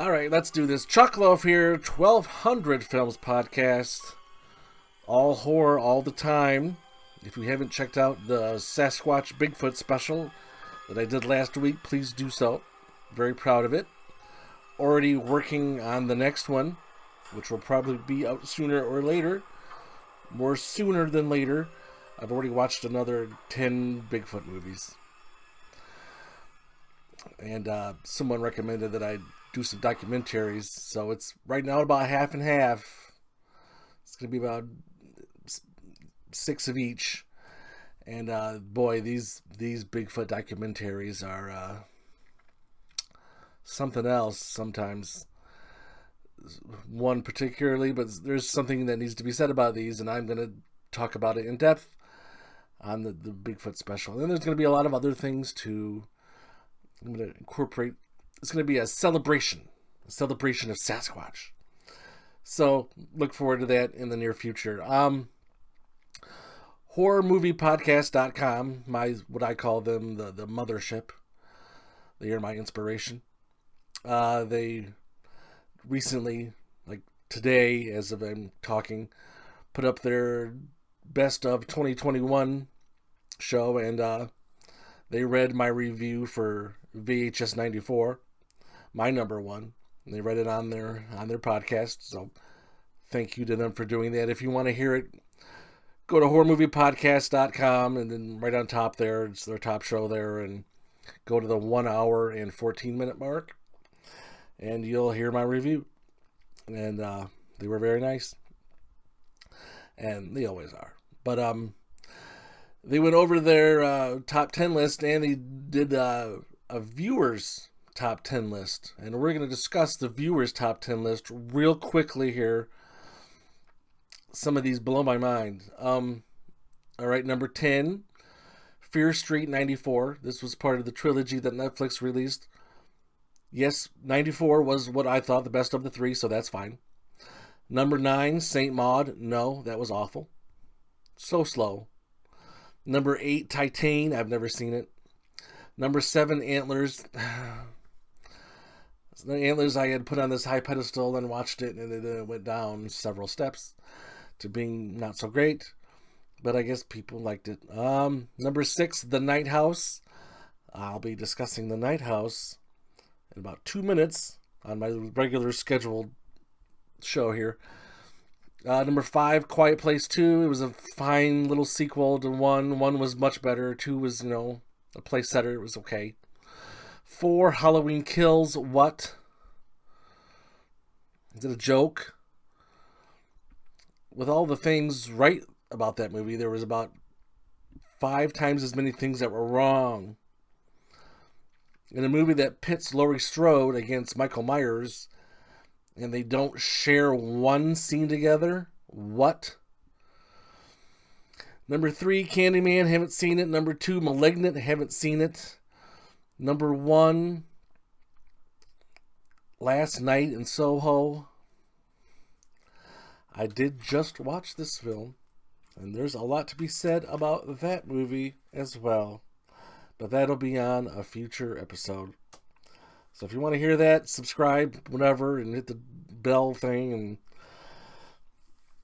All right, let's do this. Chuckloaf here, 1200 Films Podcast. All horror all the time. If you haven't checked out the Sasquatch Bigfoot special that I did last week, please do so. Very proud of it. Already working on the next one, which will probably be out sooner or later. More sooner than later. I've already watched another 10 Bigfoot movies. And someone recommended that I do some documentaries, so it's right now about half and half. It's going to be about 6 of each. And boy, these Bigfoot documentaries are something else sometimes. One particularly, but there's something that needs to be said about these, and I'm going to talk about it in depth on the Bigfoot special. And then there's going to be a lot of other things too. I'm going to incorporate. It's going to be a celebration of Sasquatch. So look forward to that in the near future. HorrorMoviePodcast.com, what I call them, the mothership. They are my inspiration. They recently, like today, as of I'm talking, put up their best of 2021 show, and they read my review for VHS 94, my number one. And they read it on their podcast, so thank you to them for doing that. If you want to hear it, go to horrormoviepodcast.com, and then right on top there, it's their top show there, and go to the 1 hour and 14 minute mark, and you'll hear my review. And they were very nice, and they always are. But they went over their top 10 list, and they did a viewer's top 10 list. And we're going to discuss the viewer's top 10 list real quickly here. Some of these blow my mind. All right, number 10, Fear Street 94. This was part of the trilogy that Netflix released. Yes, 94 was what I thought the best of the three, so that's fine. Number 9, Saint Maud. No, that was awful. So slow. Number 8, Titan. I've never seen it. Number 7, Antlers. The Antlers I had put on this high pedestal and watched it, and it went down several steps to being not so great. But I guess people liked it. Number 6, The Night House. I'll be discussing The Night House in about 2 minutes on my regular scheduled show here. Number 5, Quiet Place 2. It was a fine little sequel to 1. 1 was much better. 2 was, a place setter. It was okay. 4, Halloween Kills. What? Is it a joke? With all the things right about that movie, there was about 5 times as many things that were wrong. In a movie that pits Laurie Strode against Michael Myers, and they don't share one scene together? What? Number 3, Candyman. Haven't seen it. Number 2, Malignant. Haven't seen it. Number 1, Last Night in Soho. I did just watch this film, and there's a lot to be said about that movie as well. But that'll be on a future episode. So if you want to hear that, subscribe, whatever, and hit the bell thing. And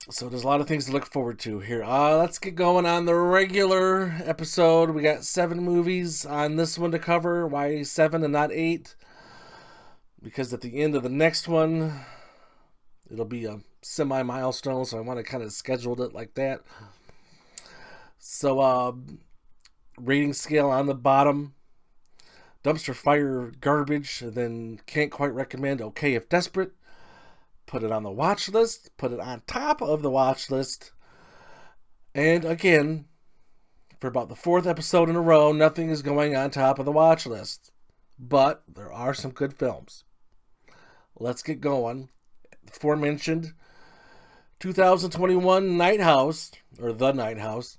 so there's a lot of things to look forward to here. Let's get going on the regular episode. We got 7 movies on this one to cover. Why 7 and not 8? Because at the end of the next one, it'll be a semi-milestone, so I want to kind of schedule it like that. So, rating scale on the bottom. Dumpster fire garbage, and then can't quite recommend, okay if desperate. Put it on the watch list. Put it on top of the watch list. And again, for about the 4th episode in a row, nothing is going on top of the watch list. But there are some good films. Let's get going. Aforementioned 2021 Night House, or The Night House.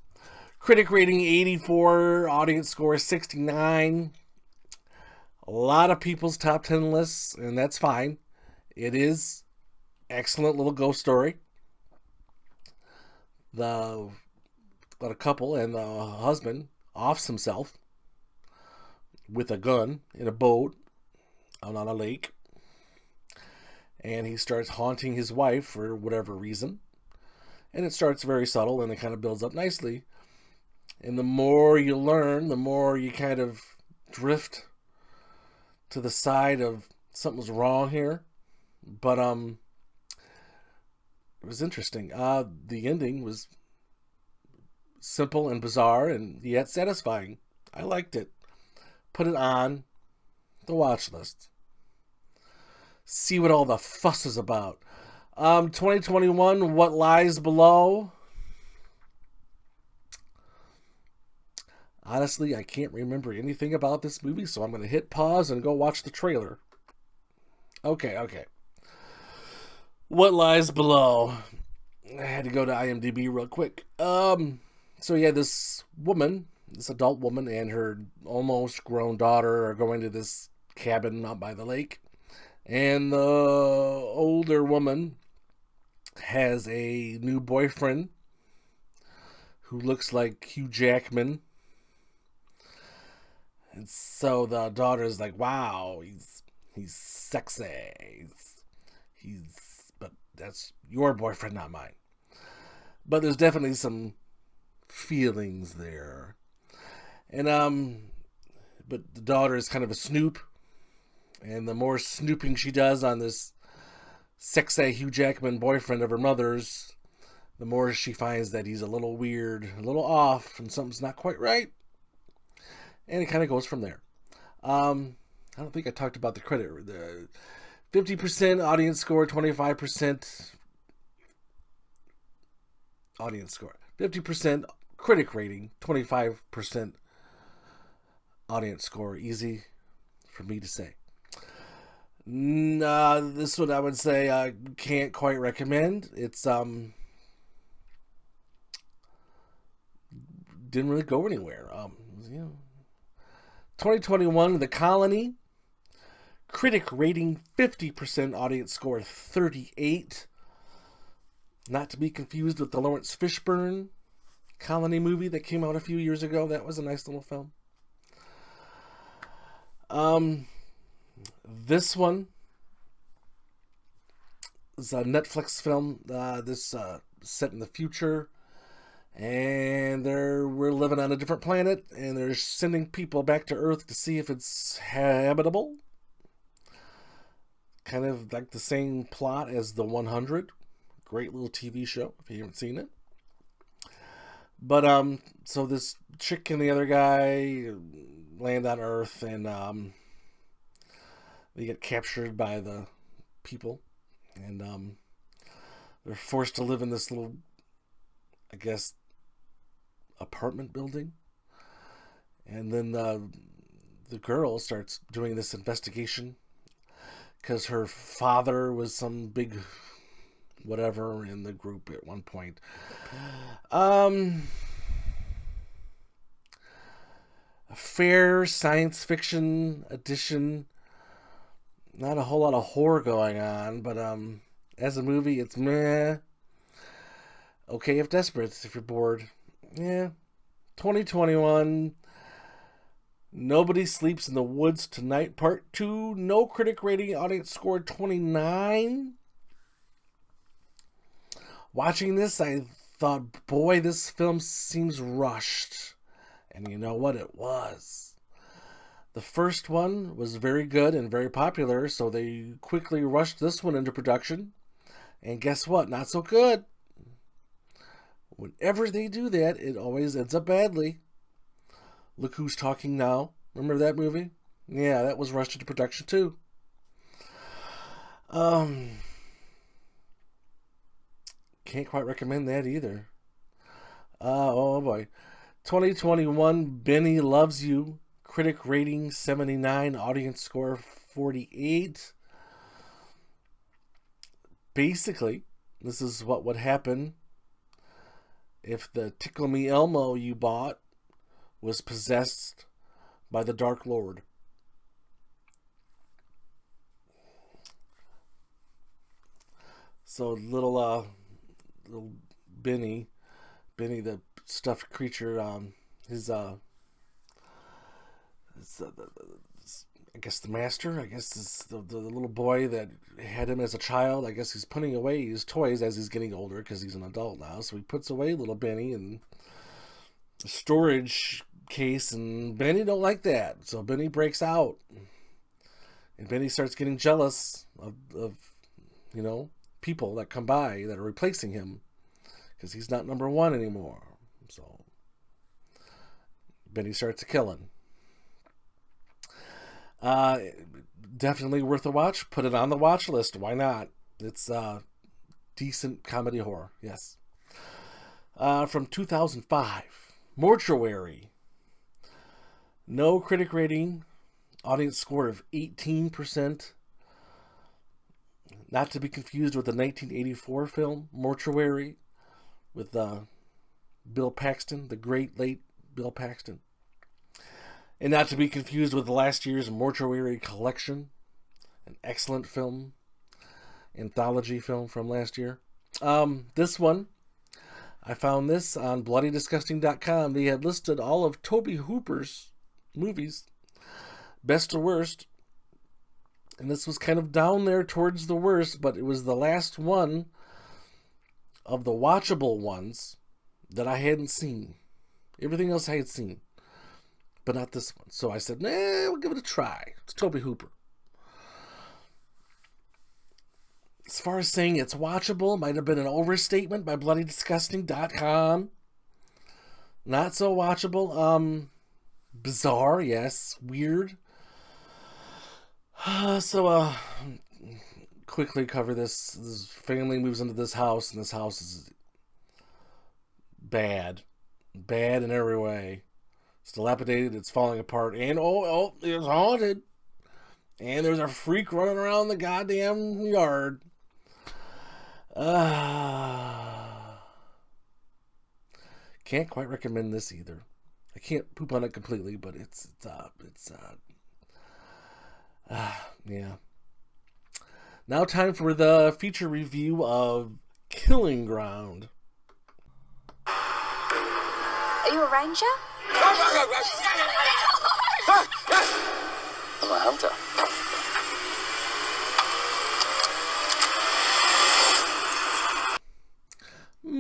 Critic rating 84, audience score 69. A lot of people's top 10 lists, and that's fine. It is excellent little ghost story. About a couple and the husband offs himself with a gun in a boat out on a lake. and he starts haunting his wife for whatever reason. And it starts very subtle, and it kind of builds up nicely. And the more you learn, the more you kind of drift to the side of something's wrong here. But it was interesting. The ending was simple and bizarre, and yet satisfying. I liked it. Put it on the watch list. See what all the fuss is about. 2021, What Lies Below. Honestly, I can't remember anything about this movie, so I'm going to hit pause and go watch the trailer. Okay. What Lies Below. I had to go to IMDb real quick. So yeah, this adult woman and her almost grown daughter are going to this cabin out by the lake. And the older woman has a new boyfriend who looks like Hugh Jackman. And so the daughter's like, wow, he's sexy. But that's your boyfriend, not mine. But there's definitely some feelings there. And but the daughter is kind of a snoop. And the more snooping she does on this sexy Hugh Jackman boyfriend of her mother's, the more she finds that he's a little weird, a little off, and something's not quite right. And it kind of goes from there. I don't think I talked about the credit. The 50% audience score, 25% audience score. 50% critic rating, 25% audience score. Easy for me to say. This one I would say I can't quite recommend. It's didn't really go anywhere. 2021, The Colony. Critic rating 50%, audience score 38. Not to be confused with the Lawrence Fishburne Colony movie that came out a few years ago. That was a nice little film. This one is a Netflix film. This set in the future, and we're living on a different planet, and they're sending people back to Earth to see if it's habitable. Kind of like the same plot as The 100. Great little TV show if you haven't seen it. But so this chick and the other guy land on Earth, and they get captured by the people, and they're forced to live in this little, I guess, apartment building. And then the girl starts doing this investigation because her father was some big whatever in the group at one point. A fair science fiction edition. Not a whole lot of horror going on, but as a movie, it's meh. Okay if desperate, if you're bored. Yeah. 2021, Nobody Sleeps in the Woods Tonight, Part 2. No critic rating, audience score 29. Watching this, I thought, boy, this film seems rushed. And you know what? It was. The first one was very good and very popular, so they quickly rushed this one into production. And guess what? Not so good. Whenever they do that, it always ends up badly. Look Who's Talking Now. Remember that movie? Yeah, that was rushed into production too. Can't quite recommend that either. Oh boy. 2021, Benny Loves You. Critic rating 79, audience score 48. Basically, this is what would happen if the Tickle Me Elmo you bought was possessed by the Dark Lord. So little Benny, the stuffed creature, his I guess the master, I guess this, the little boy that had him as a child, I guess he's putting away his toys as he's getting older because he's an adult now. So he puts away little Benny in a storage case, and Benny don't like that. So Benny breaks out, and Benny starts getting jealous of people that come by that are replacing him because he's not number one anymore. So Benny starts killing. Definitely worth a watch. Put it on the watch list. Why not? It's decent comedy horror. Yes. From 2005, Mortuary. No critic rating. Audience score of 18%. Not to be confused with the 1984 film Mortuary with Bill Paxton, the great late Bill Paxton. And not to be confused with last year's Mortuary Collection, an excellent film, anthology film from last year. This one, I found this on bloodydisgusting.com. They had listed all of Tobe Hooper's movies, best to worst. And this was kind of down there towards the worst, but it was the last one of the watchable ones that I hadn't seen. Everything else I had seen, but not this one. So I said, we'll give it a try. It's Tobe Hooper. As far as saying it's watchable, might have been an overstatement by bloodydisgusting.com. Not so watchable. Bizarre, yes. Weird. So, quickly cover this. This family moves into this house, and this house is bad. Bad in every way. It's dilapidated, it's falling apart, and it's haunted. And there's a freak running around the goddamn yard. Can't quite recommend this either. I can't poop on it completely, but yeah. Now time for the feature review of Killing Ground. Are you a ranger? I'm a hunter.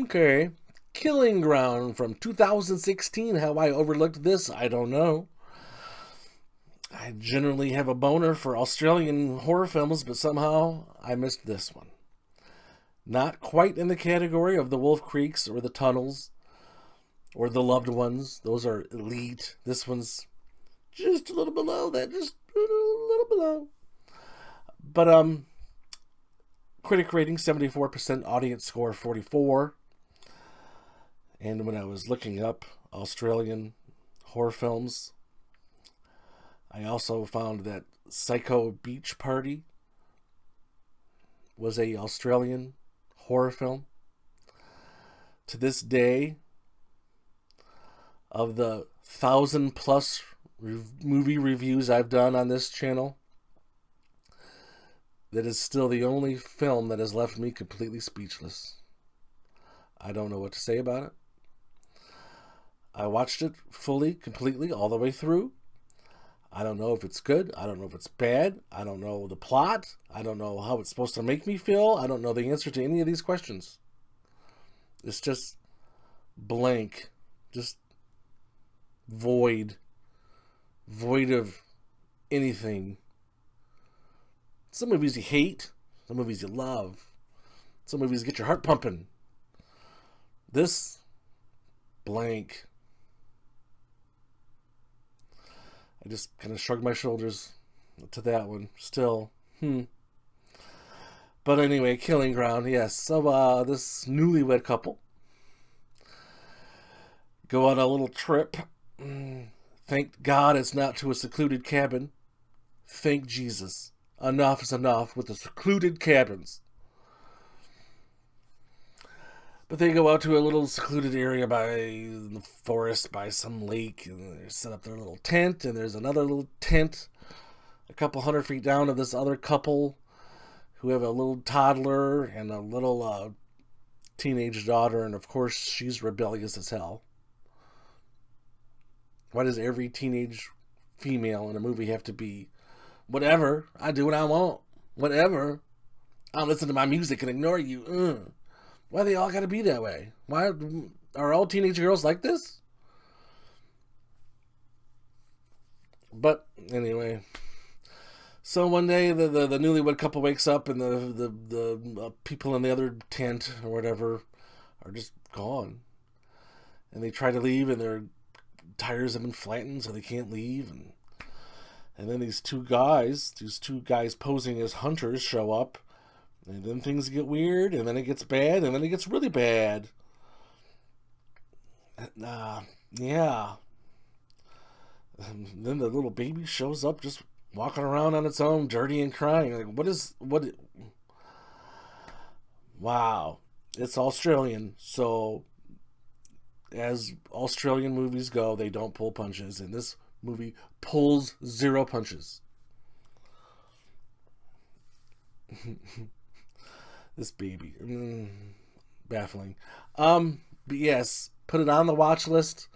Okay. Killing Ground from 2016. How I overlooked this, I don't know. I generally have a boner for Australian horror films, but somehow I missed this one. Not quite in the category of the Wolf Creeks or the Tunnels or the Loved Ones. Those are elite. This one's just a little below that. Just a little below. But, critic rating 74%, audience score 44. And when I was looking up Australian horror films, I also found that Psycho Beach Party was a Australian horror film. To this day, of the 1,000+ movie reviews I've done on this channel, that is still the only film that has left me completely speechless. I don't know what to say about it. I watched it fully, completely, all the way through. I don't know if it's good. I don't know if it's bad. I don't know the plot. I don't know how it's supposed to make me feel. I don't know the answer to any of these questions. It's just blank. Just void. Void of anything. Some movies you hate. Some movies you love. Some movies get your heart pumping. This, blank. I just kind of shrugged my shoulders to that one. Still, But anyway, Killing Ground, yes. So, this newlywed couple go on a little trip. Thank God it's not to a secluded cabin. Thank Jesus. Enough is enough with the secluded cabins. But they go out to a little secluded area by the forest, by some lake, and they set up their little tent, and there's another little tent a couple 100 feet down of this other couple who have a little toddler and a little teenage daughter, and of course she's rebellious as hell. Why does every teenage female in a movie have to be Whatever. I do what I want. Whatever. I'll listen to my music and ignore you. Why they all gotta be that way? Why are all teenage girls like this? But anyway, so one day the newlywed couple wakes up and the people in the other tent or whatever are just gone, and they try to leave and their tires have been flattened so they can't leave, and then these two guys posing as hunters show up, and then things get weird, and then it gets bad, and then it gets really bad. Yeah. And then the little baby shows up just walking around on its own, dirty and crying. Like, wow. It's Australian, so as Australian movies go, they don't pull punches, and this movie pulls 0 punches. This baby. Baffling. But yes, put it on the watch list.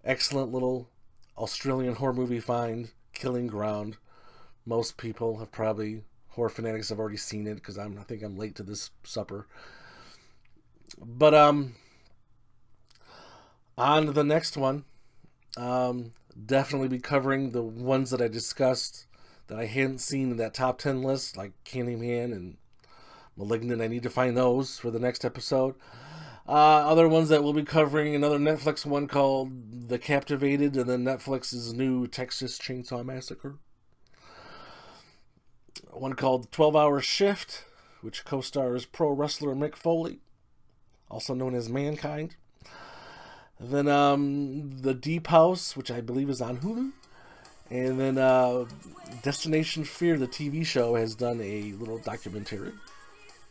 Excellent little Australian horror movie find, Killing Ground. Most people have probably, horror fanatics have already seen it because I think I'm late to this supper. But on to the next one. Definitely be covering the ones that I discussed that I hadn't seen in that top 10 list, like Candyman and Malignant. I need to find those for the next episode. Other ones that we'll be covering, another Netflix one called The Captivated, and then Netflix's new Texas Chainsaw Massacre. One called 12-Hour Shift, which co-stars pro wrestler Mick Foley, also known as Mankind. And then The Deep House, which I believe is on Hulu. And then Destination Fear, the TV show, has done a little documentary.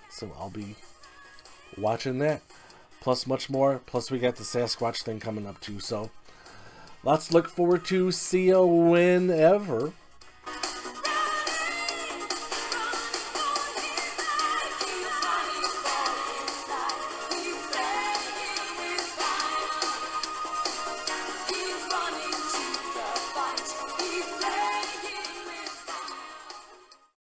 So I'll be watching that. Plus much more. Plus we got the Sasquatch thing coming up too. So lots to look forward to. See you whenever.